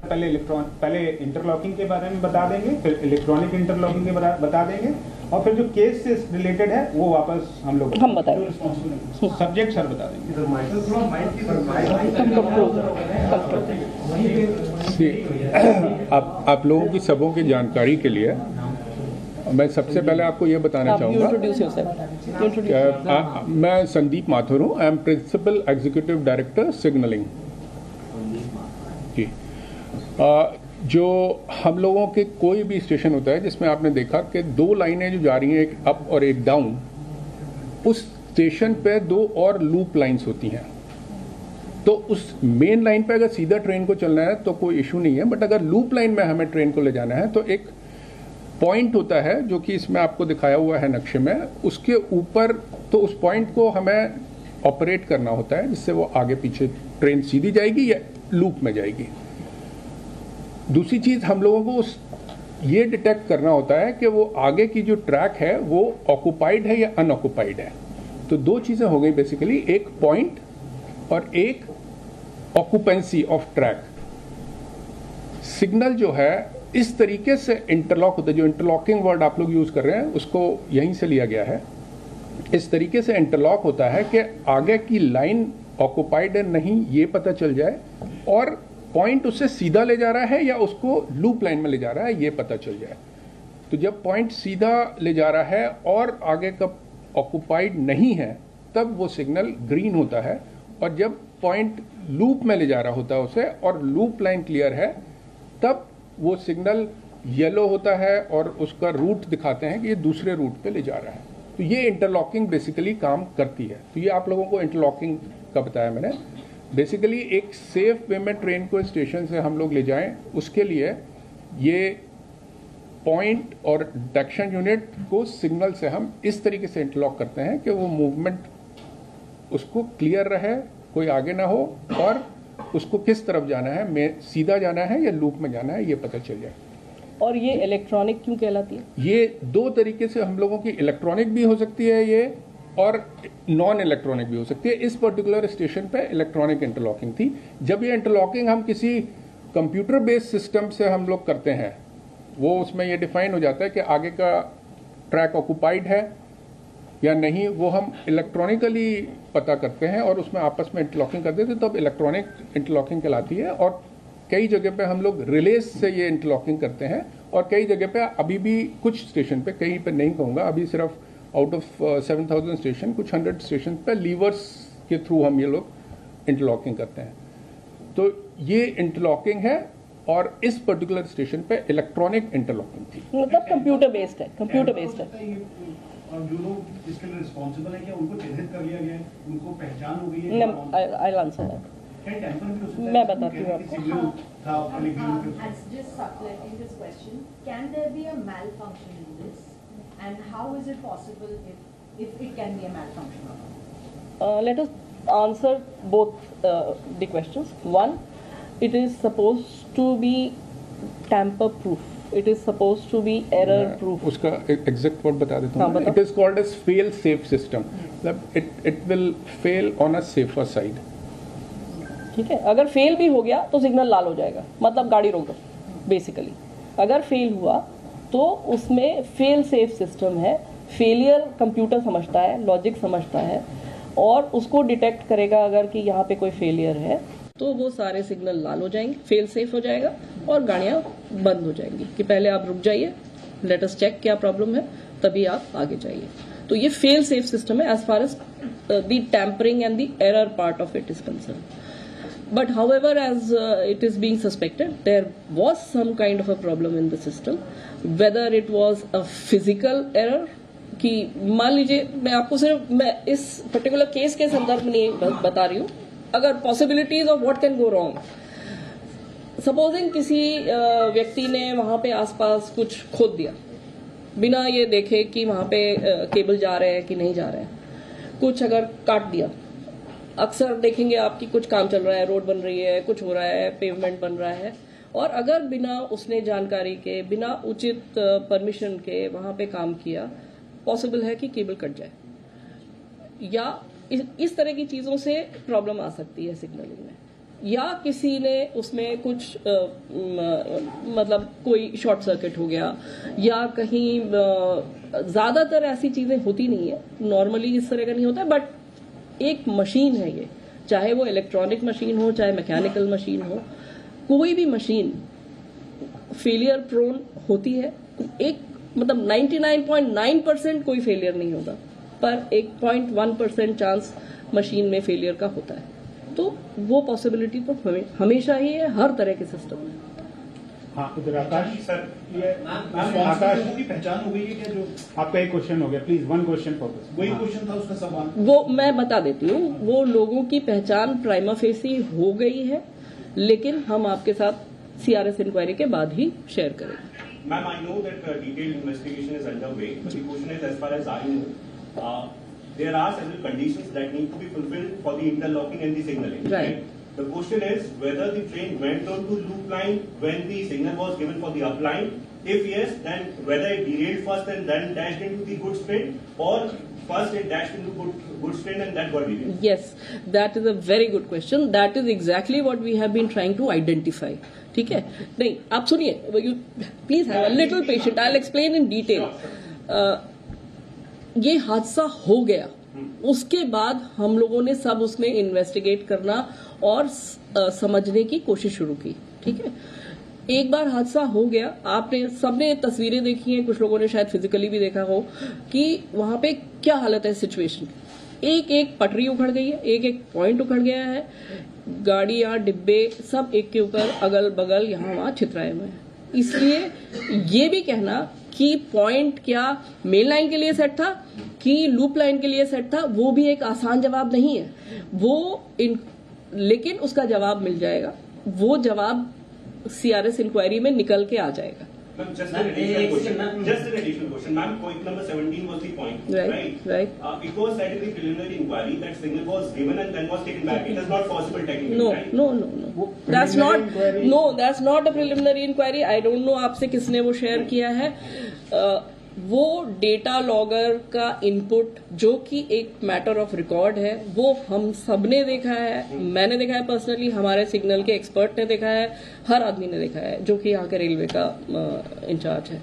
पहले इंटरलॉकिंग के बारे में बता देंगे, फिर इलेक्ट्रॉनिक इंटरलॉकिंग के बता देंगे, और फिर जो केस से रिलेटेड है वो वापस हम बताएंगे। सब्जेक्ट सर बता देंगे। आप लोगों की सबों की जानकारी के लिए मैं सबसे पहले आपको ये बताना चाहूँगा, मैं संदीप माथुर हूँ, I am principal executive director signalling जी। जो हम लोगों के कोई भी स्टेशन होता है जिसमें आपने देखा कि दो लाइनें जो जा रही हैं, एक अप और एक डाउन, उस स्टेशन पे दो और लूप लाइंस होती हैं। तो उस मेन लाइन पे अगर सीधा ट्रेन को चलना है तो कोई इशू नहीं है, बट अगर लूप लाइन में हमें ट्रेन को ले जाना है तो एक पॉइंट होता है जो कि इसमें आपको दिखाया हुआ है नक्शे में, उसके ऊपर तो उस पॉइंट को हमें ऑपरेट करना होता है जिससे वो आगे पीछे ट्रेन सीधी जाएगी या लूप में जाएगी। दूसरी चीज हम लोगों को ये डिटेक्ट करना होता है कि वो आगे की जो ट्रैक है वो ऑक्युपाइड है या अनऑक्युपाइड है। तो दो चीजें हो गई बेसिकली, एक पॉइंट और एक ऑक्युपेंसी ऑफ ट्रैक। सिग्नल जो है इस तरीके से इंटरलॉक होता है, जो इंटरलॉकिंग वर्ड आप लोग यूज कर रहे हैं उसको यहीं से लिया गया है। इस तरीके से इंटरलॉक होता है कि आगे की लाइन ऑक्युपाइड है नहीं ये पता चल जाए, और पॉइंट उससे सीधा ले जा रहा है या उसको लूप लाइन में ले जा रहा है ये पता चल जाए। तो जब पॉइंट सीधा ले जा रहा है और आगे का ऑक्युपाइड नहीं है तब वो सिग्नल ग्रीन होता है, और जब पॉइंट लूप में ले जा रहा होता है उसे और लूप लाइन क्लियर है तब वो सिग्नल येलो होता है और उसका रूट दिखाते हैं कि ये दूसरे रूट पे ले जा रहा है। तो ये इंटरलॉकिंग बेसिकली काम करती है। तो ये आप लोगों को इंटरलॉकिंग का बताया मैंने। बेसिकली एक सेफ वे में ट्रेन को स्टेशन से हम लोग ले जाएं, उसके लिए ये पॉइंट और डिटेक्शन यूनिट को सिग्नल से हम इस तरीके से इंटरलॉक करते हैं कि वो मूवमेंट उसको क्लियर रहे, कोई आगे ना हो, और उसको किस तरफ जाना है, में सीधा जाना है या लूप में जाना है ये पता चल जाए। और ये इलेक्ट्रॉनिक क्यों कहलाती है? ये दो तरीके से हम लोगों की इलेक्ट्रॉनिक भी हो सकती है ये, और नॉन इलेक्ट्रॉनिक भी हो सकती है। इस पर्टिकुलर स्टेशन पे इलेक्ट्रॉनिक इंटरलॉकिंग थी। जब ये इंटरलॉकिंग हम किसी कंप्यूटर बेस्ड सिस्टम से हम लोग करते हैं, वो उसमें ये डिफाइन हो जाता है कि आगे का ट्रैक ऑक्युपाइड है या नहीं, वो हम इलेक्ट्रॉनिकली पता करते हैं और उसमें आपस में इंटरलॉकिंग करते थे, तब इलेक्ट्रॉनिक इंटरलॉकिंग कहलाती है। और कई जगह पे हम लोग रिलेस से ये इंटरलॉकिंग करते हैं, और कई जगह पे अभी भी कुछ स्टेशन पे, कहीं पे नहीं कहूँगा, अभी सिर्फ आउट ऑफ 7000 स्टेशन, कुछ 100 स्टेशन पे लीवर्स के थ्रू हम ये लोग इंटरलॉकिंग करते हैं। तो ये इंटरलॉकिंग है, और इस पर्टिकुलर स्टेशन पे इलेक्ट्रॉनिक इंटरलॉकिंग थी। मतलब कंप्यूटर बेस्ड है, कंप्यूटर बेस्ड है। और जो लोग इसके लिए रिस्पॉन्सिबल है, क्या उनको चिन्हित कर लिया गया है, उनको पहचान हो गई है? I answer that. मैं बताती हूँ आपको। Just supplementing this question, can there be a malfunction in this, and how is it possible if it can be a malfunction or not? Let us answer both the questions. One, it is supposed to be tamper proof. It is supposed to be error proof. उसका exact word बता देता हूँ। बताओ। It is called as fail safe system. मतलब it will fail on a safer side. ठीक है, अगर fail भी हो गया तो सिग्नल लाल हो जाएगा, मतलब गाड़ी रोक दो बेसिकली। अगर फेल हुआ तो उसमें फेल सेफ सिस्टम है। फेलियर कंप्यूटर समझता है, लॉजिक समझता है, और उसको डिटेक्ट करेगा अगर कि यहाँ पे कोई फेलियर है तो वो सारे सिग्नल लाल हो जाएंगे, फेल सेफ हो जाएगा, और गाड़ियाँ बंद हो जाएंगी कि पहले आप रुक जाइए, लेट अस चेक क्या प्रॉब्लम है, तभी आप आगे जाइए। तो ये फेल सेफ सिस्टम है as far as the tampering and the error part of it is concern. But however, as it is being suspected, there was some kind of a problem in the system. Whether it was a physical error, कि मान लीजिए, मैं आपको सिर्फ मैं इस particular case के संदर्भ में नहीं बता रही हूँ, अगर possibilities of what can go wrong. Supposing किसी व्यक्ति ने वहां पे आसपास कुछ खोद दिया बिना ये देखे कि वहां पे केबल जा रहे हैं कि नहीं जा रहे हैं, कुछ अगर काट दिया। अक्सर देखेंगे आपकी कुछ काम चल रहा है, रोड बन रही है, कुछ हो रहा है, पेवमेंट बन रहा है, और अगर बिना उसने जानकारी के, बिना उचित परमिशन के वहां पे काम किया, पॉसिबल है कि केबल कट जाए, या इस तरह की चीजों से प्रॉब्लम आ सकती है सिग्नलिंग में। या किसी ने उसमें कुछ मतलब कोई शॉर्ट सर्किट हो गया या कहीं ज्यादातर ऐसी चीजें होती नहीं है, नॉर्मली इस तरह का नहीं होता, बट एक मशीन है ये, चाहे वो इलेक्ट्रॉनिक मशीन हो चाहे मैकेनिकल मशीन हो, कोई भी मशीन फेलियर प्रोन होती है। एक मतलब 99.9% कोई फेलियर नहीं होगा, पर एक 0.1% चांस मशीन में फेलियर का होता है। तो वो पॉसिबिलिटी तो हमेशा ही है हर तरह के सिस्टम में। हाँ, इधर आकाश सर, ये आकाश की पहचान हो गई है क्या? जो आपका एक क्वेश्चन हो गया, प्लीज वन क्वेश्चन फोकस। वही क्वेश्चन था उसका सवाल। वो मैं बता देती हूँ, वो लोगों की पहचान प्राइमा फेसी हो गई है, लेकिन हम आपके साथ CRS इंक्वायरी के बाद ही शेयर करेंगे। Ma'am, I know that detailed investigation is underway, but the question is, as far as I know, there are several conditions that need to be fulfilled for the interlocking and the signaling. Right. The question is whether the train went on to loop line when the signal was given for the up line. If yes, then whether it derailed first and then dashed into the goods train, or first it dashed into goods train and that got derailed. Yes, that is a very good question. That is exactly what we have been trying to identify. ठीक है, नहीं आप सुनिए, please have a little patient, I will explain in detail. ये हादसा हो गया, उसके बाद हम लोगों ने सब उसमें इन्वेस्टिगेट करना और समझने की कोशिश शुरू की। ठीक है, एक बार हादसा हो गया, आपने सबने तस्वीरें देखी हैं, कुछ लोगों ने शायद फिजिकली भी देखा हो कि वहां पे क्या हालत है सिचुएशन। एक एक पटरी उखड़ गई है, एक एक पॉइंट उखड़ गया है, गाड़ियां डिब्बे सब एक के ऊपर अगल बगल यहाँ वहां छितराए हुए हैं। इसलिए ये भी कहना कि पॉइंट क्या मेन लाइन के लिए सेट था कि लूप लाइन के लिए सेट था, वो भी एक आसान जवाब नहीं है वो लेकिन उसका जवाब मिल जाएगा, वो जवाब CRS इंक्वायरी में निकल के आ जाएगा। Ma'am, just an additional question. Ma'am, point number 17 was the point, right? Right. It was said in the preliminary inquiry that signal was given and then was taken back. It is not possible technically, No, right? no. That's not a preliminary inquiry. I don't know आपसे किसने वो share किया है। वो data logger का input जो कि एक मैटर ऑफ रिकॉर्ड है, वो हम सबने देखा है, मैंने देखा है पर्सनली, हमारे सिग्नल के एक्सपर्ट ने देखा है, हर आदमी ने देखा है जो कि यहाँ के रेलवे का इंचार्ज है।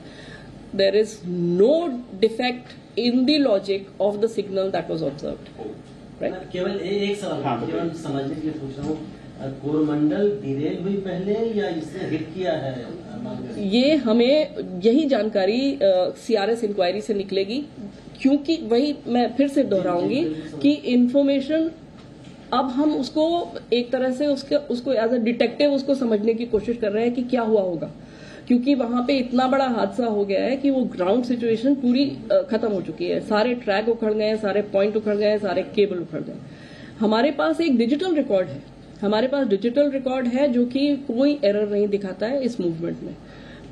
There is no defect in the logic of the signal that was observed, right. केवल एक सवाल केवल समझने के लिए पूछ रहा हूँ, कोरमंडल डिरेल हुई पहले या इसने हिट किया है? ये हमें यही जानकारी CRS इंक्वायरी से निकलेगी, क्योंकि वही मैं फिर से दोहराऊंगी कि इंफॉर्मेशन अब हम उसको एक तरह से उसको एज अ डिटेक्टिव उसको समझने की कोशिश कर रहे हैं कि क्या हुआ होगा, क्योंकि वहां पे इतना बड़ा हादसा हो गया है कि वो ग्राउंड सिचुएशन पूरी खत्म हो चुकी है, सारे ट्रैक उखड़ गए हैं, सारे पॉइंट उखड़ गए हैं, सारे केबल उखड़ गए। हमारे पास एक डिजिटल रिकॉर्ड है, जो कि कोई एरर नहीं दिखाता है इस मूवमेंट में,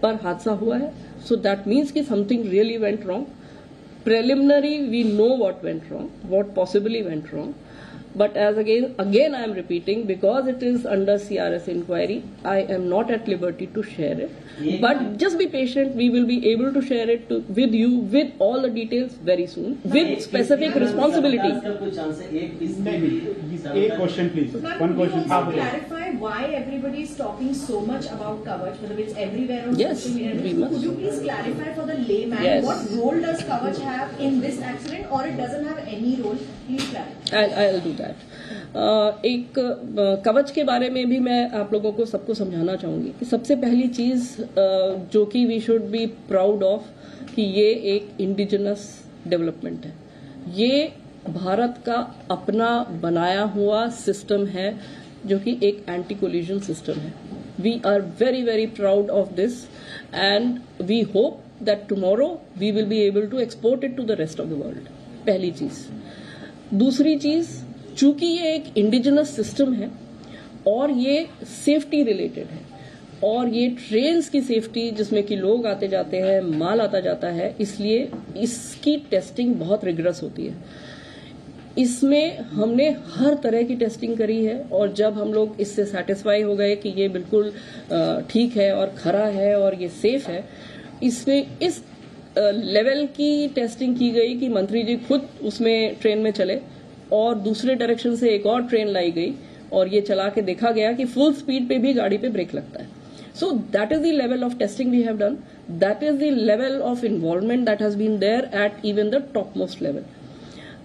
पर हादसा हुआ है, सो दैट मीन्स कि something really went wrong. Preliminary we know what went wrong, what possibly went wrong, but as again I am repeating, because it is under CRS inquiry, I am not at liberty to share it, but just be patient, we will be able to share it with you with all the details very soon with specific responsibility. एक question please, one question. Clarify why everybody is talking so much about Kavach, whether it's everywhere on Yes, social media. we must. Could you please clarify for the layman, Yes. what role does Kavach have in this accident, or it doesn't have any role? Please clarify. I'll do that. एक कवच के बारे में भी मैं आप लोगों को सबको समझाना चाहूंगी कि सबसे पहली चीज जो कि we should be proud of कि ये एक इंडिजिनस डेवलपमेंट है, ये भारत का अपना बनाया हुआ सिस्टम है जो कि एक एंटी कोलिजन सिस्टम है। We are very very proud of this and we hope that tomorrow we will be able to export it to the rest of the world, पहली चीज। दूसरी चीज, चूंकि ये एक इंडिजिनस सिस्टम है और ये सेफ्टी रिलेटेड है और ये ट्रेन्स की सेफ्टी जिसमें कि लोग आते जाते हैं, माल आता जाता है, इसलिए इसकी टेस्टिंग बहुत रिगरस होती है। इसमें हमने हर तरह की टेस्टिंग करी है और जब हम लोग इससे सेटिस्फाई हो गए कि ये बिल्कुल ठीक है और खरा है और ये सेफ है, इसमें इस लेवल की टेस्टिंग की गई कि मंत्री जी खुद उसमें ट्रेन में चले और दूसरे डायरेक्शन से एक और ट्रेन लाई गई और ये चला के देखा गया कि फुल स्पीड पे भी गाड़ी पे ब्रेक लगता है. So that is the level of testing we have done. That is the level of involvement that has been there at even the topmost level.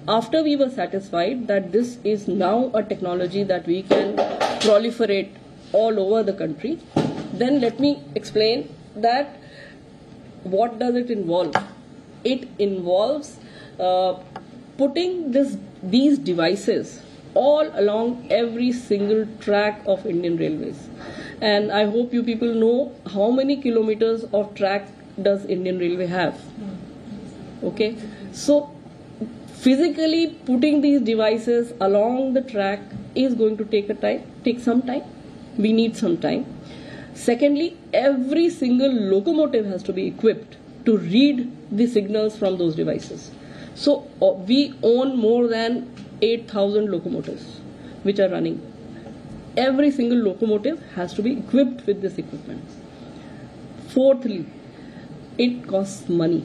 After we were satisfied that this is now a technology that we can proliferate all over the country, then let me explain that what does it involve? It involves putting these devices all along every single track of Indian Railways. And I hope you people know how many kilometers of track does Indian Railway have. Okay, so physically putting these devices along the track is going to take some time. We need some time. Secondly, every single locomotive has to be equipped to read the signals from those devices. So we own more than 8,000 locomotives which are running. Every single locomotive has to be equipped with this equipment. Fourthly, it costs money.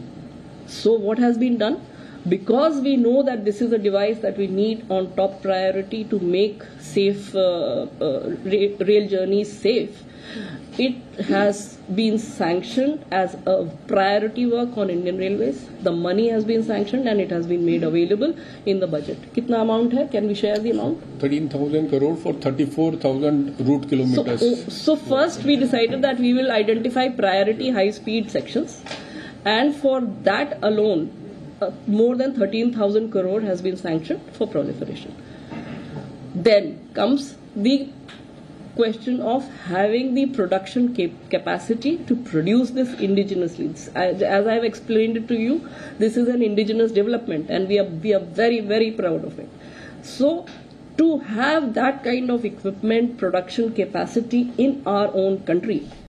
So what has been done? Because we know that this is a device that we need on top priority to make safe rail journeys safe, it has been sanctioned as a priority work on Indian Railways. The money has been sanctioned and it has been made available in the budget. Kitna amount hai? Can we share the amount? 13,000 crore for 34,000 route kilometers. So first we decided that we will identify priority high speed sections, and for that alone more than 13,000 crore has been sanctioned for proliferation. Then comes the question of having the production capacity to produce this indigenously. As I have explained it to you, this is an indigenous development and we are very, very proud of it. So to have that kind of equipment production capacity in our own country